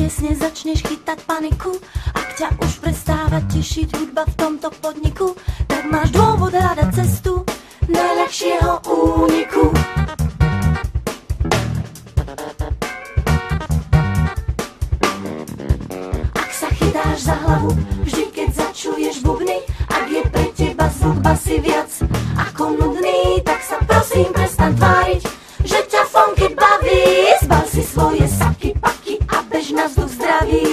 piesne začneš chytať paniku. Ak ťa už prestáva tešiť hudba v tomto podniku, tak máš dôvod hľadať cestu najľahšieho úniku. Ak sa chytáš za hlavu, vždy keď začuješ bubny, ak je pre teba zvuk basy viac ako nudný, tak sa prosím prestaň tváriť, že ťa funky baví. Zbal si svoje saky, paky a bež na vzduch zdravý.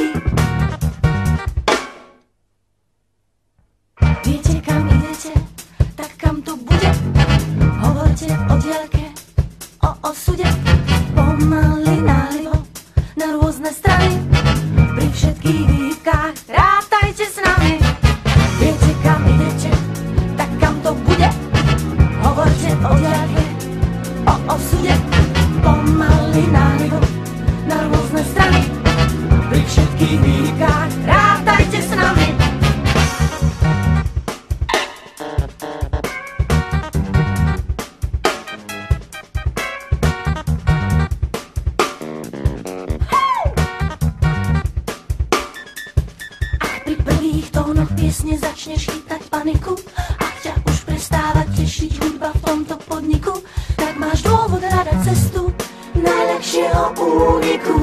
Viete kam idete, tak kam to bude? Hovorte o diaľke, o osude. Pomaly nálivo na rôzne strany, pri všetkých výhybkách rátajte s nami. Viete kam idete, tak kam to bude? Hovorte o diaľke, o osude. Pomaly nálivo na rôzne strany, pri všetkých výhybkách rátajte s nami. Piesne začneš chytať paniku, ak ťa už prestáva tešiť hudba v tomto podniku, tak máš dôvod hľadať cestu najľahšieho úniku.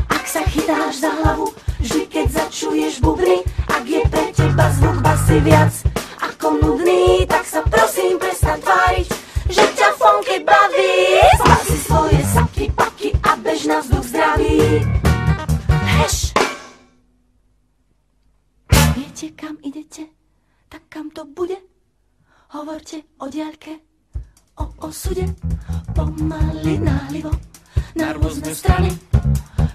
Ak sa chytáš za hlavu, vždy keď začuješ bubny, ak je pre teba zvuk basy viac ako nudný, tak sa prosím prestaň tváriť, že ťa funky baví. Zbal si svoje saky, paky a bež na vzduch zdravý. Heš! Viete kam idete, tak kam to bude? Hovorte o diaľke, o osude. Pomaly nálivo na rôzne strany,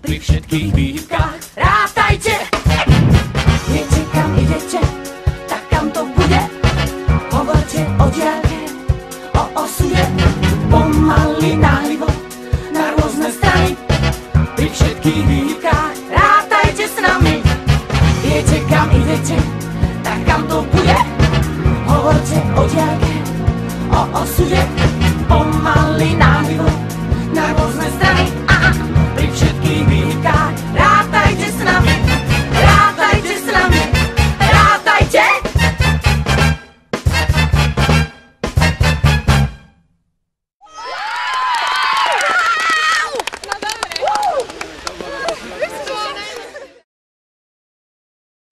pri všetkých výhybkách rátajte. Viete kam idete, tak kam to bude? Hovorte o diaľke, o osude. Pomaly nálivo na rôzne strany, pri všetkých výhybkách rátajte s nami. Viete kam idete, tak kam to bude? Hovorte o diaľke, o osude.